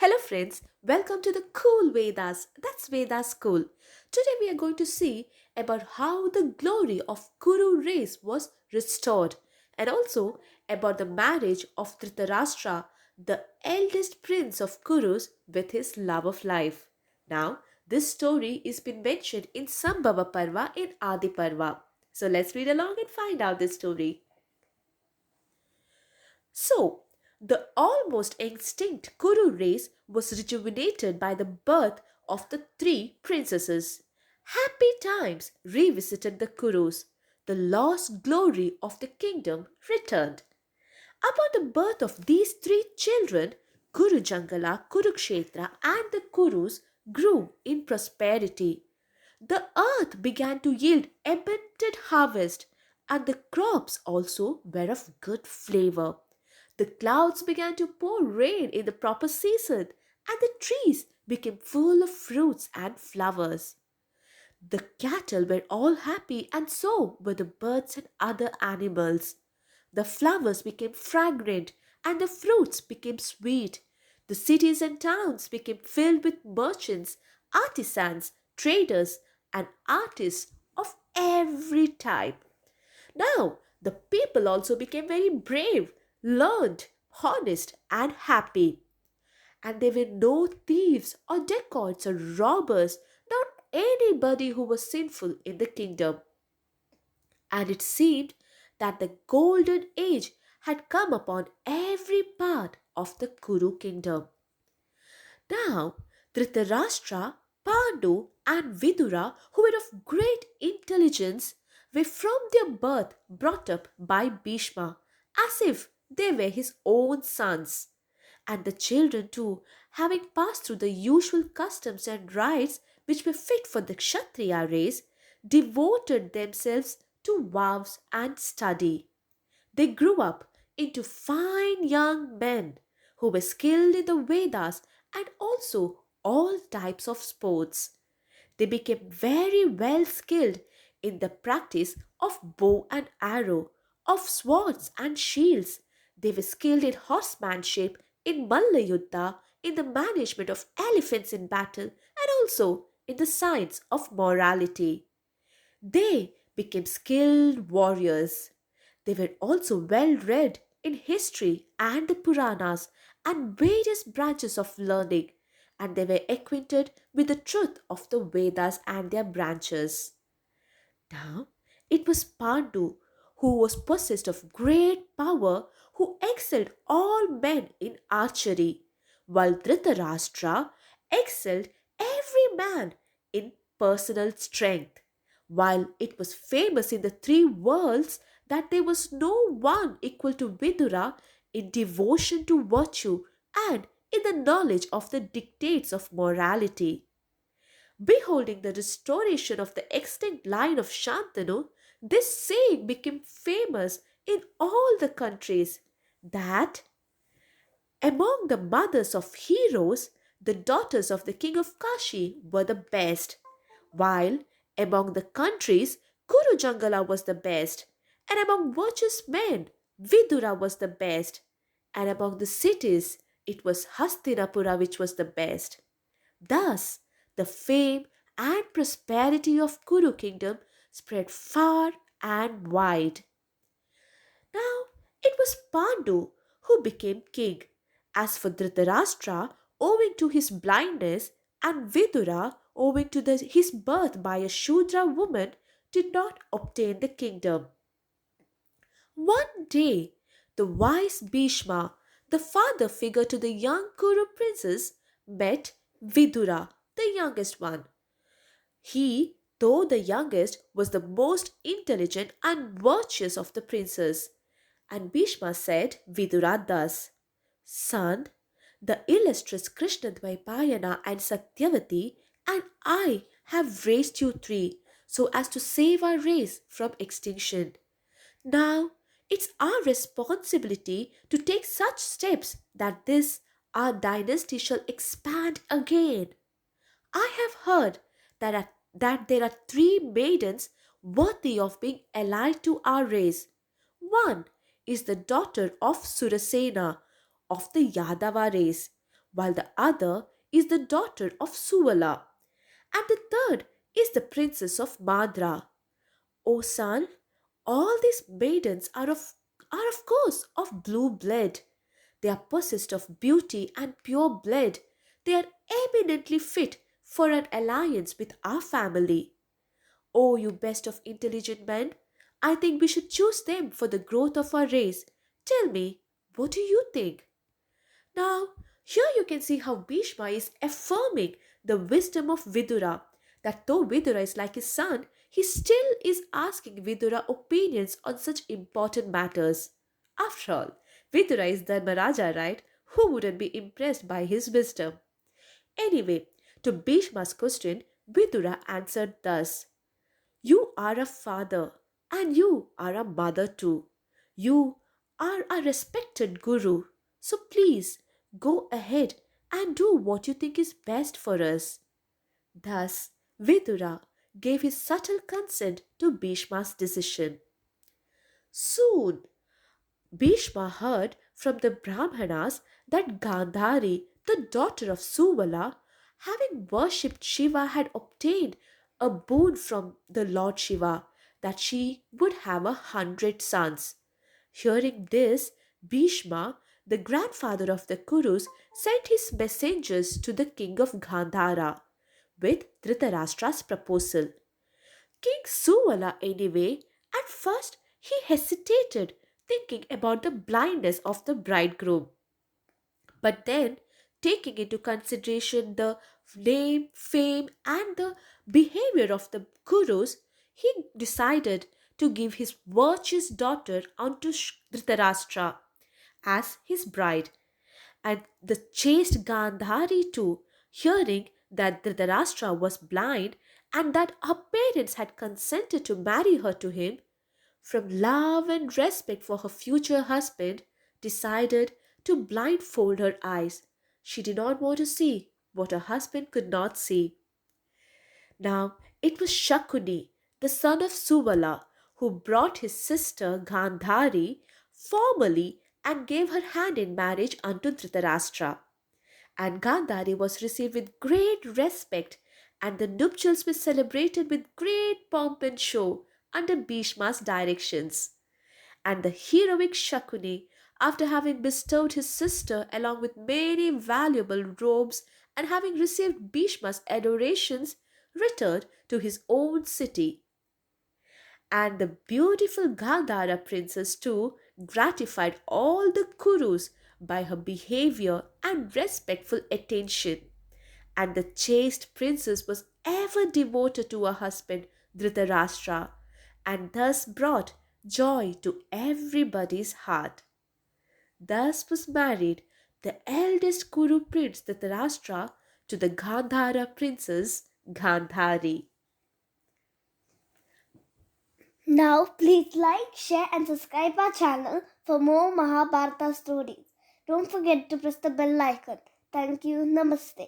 Hello friends, welcome to the cool Vedas. That's Vedas School. Today we are going to see about how the glory of Kuru race was restored and also about the marriage of Dhritarashtra, the eldest prince of Kurus, with his love of life. Now, this story is been mentioned in Sambhava Parva in AdiParva. So let's read along and find out this story. So, the almost extinct Kuru race was rejuvenated by the birth of the three princesses. Happy times revisited the Kurus. The lost glory of the kingdom returned. Upon the birth of these three children, Kuru Jangala, Kurukshetra, and the Kurus grew in prosperity. The earth began to yield abundant harvest, and the crops also were of good flavor. The clouds began to pour rain in the proper season, and the trees became full of fruits and flowers. The cattle were all happy, and so were the birds and other animals. The flowers became fragrant, and the fruits became sweet. The cities and towns became filled with merchants, artisans, traders, and artists of every type. Now, the people also became very brave, learned, honest, and happy. And there were no thieves or dacoits or robbers, not anybody who was sinful in the kingdom. And it seemed that the golden age had come upon every part of the Kuru kingdom. Now, Dhritarashtra, Pandu, and Vidura, who were of great intelligence, were from their birth brought up by Bhishma, as if they were his own sons. And the children, too, having passed through the usual customs and rites which were fit for the Kshatriya race, devoted themselves to vows and study. They grew up into fine young men who were skilled in the Vedas and also all types of sports. They became very well skilled in the practice of bow and arrow, of swords and shields. They were skilled in horsemanship, in Malla Yuddha, in the management of elephants in battle, and also in the science of morality. They became skilled warriors. They were also well read in history and the Puranas and various branches of learning, and they were acquainted with the truth of the Vedas and their branches. Now, it was Pandu who was possessed of great power, who excelled all men in archery, while Dhritarashtra excelled every man in personal strength. While it was famous in the three worlds that there was no one equal to Vidura in devotion to virtue and in the knowledge of the dictates of morality. Beholding the restoration of the extinct line of Shantanu, this saying became famous in all the countries that among the mothers of heroes, the daughters of the king of Kashi were the best, while among the countries, Kuru Jangala was the best, and among virtuous men, Vidura was the best, and among the cities, it was Hastinapura which was the best. Thus, the fame and prosperity of Kuru kingdom spread far and wide. Now, it was Pandu who became king. As for Dhritarashtra, owing to his blindness, and Vidura, owing to his birth by a Shudra woman, did not obtain the kingdom. One day, the wise Bhishma, the father figure to the young Kuru princess, met Vidura, the youngest one. He, though the youngest, was the most intelligent and virtuous of the princes. And Bhishma said Vidura thus: Son, the illustrious Krishna Dwaipayana and Satyavati and I have raised you three so as to save our race from extinction. Now, it's our responsibility to take such steps that this our dynasty shall expand again. I have heard that there are three maidens worthy of being allied to our race. One is the daughter of Surasena of the Yadava race, while the other is the daughter of Suvala, and the third is the princess of Madra. O son, all these maidens are of course of blue blood. They are possessed of beauty and pure blood. They are eminently fit for an alliance with our family. Oh, you best of intelligent men, I think we should choose them for the growth of our race. Tell me, what do you think? Now, here you can see how Bhishma is affirming the wisdom of Vidura, that though Vidura is like his son, he still is asking Vidura opinions on such important matters. After all, Vidura is Dharmaraja, right? Who wouldn't be impressed by his wisdom? Anyway, to Bhishma's question, Vidura answered thus: You are a father, and you are a mother too. You are a respected guru. So please go ahead and do what you think is best for us. Thus, Vidura gave his subtle consent to Bhishma's decision. Soon, Bhishma heard from the Brahmanas that Gandhari, the daughter of Suvala, having worshipped Shiva, had obtained a boon from the Lord Shiva that she would have 100 sons. Hearing this, Bhishma, the grandfather of the Kurus, sent his messengers to the king of Gandhara with Dhritarashtra's proposal. King Suvala, anyway, at first he hesitated, thinking about the blindness of the bridegroom. But then, taking into consideration the name, fame, and the behavior of the Kurus, he decided to give his virtuous daughter unto Dhritarashtra as his bride. And the chaste Gandhari too, hearing that Dhritarashtra was blind and that her parents had consented to marry her to him, from love and respect for her future husband, decided to blindfold her eyes. She did not want to see what her husband could not see. Now it was Shakuni, the son of Suvala, who brought his sister Gandhari formally and gave her hand in marriage unto Dhritarashtra. And Gandhari was received with great respect, and the nuptials were celebrated with great pomp and show under Bhishma's directions. And the heroic Shakuni, after having bestowed his sister along with many valuable robes and having received Bhishma's adorations, returned to his own city. And the beautiful Gandhara princess too gratified all the Kurus by her behavior and respectful attention. And the chaste princess was ever devoted to her husband Dhritarashtra, and thus brought joy to everybody's heart. Thus was married the eldest Kuru prince Dhritarashtra to the Gandhara princess Gandhari. Now, please like, share, and subscribe our channel for more Mahabharata stories. Don't forget to press the bell icon. Thank you. Namaste.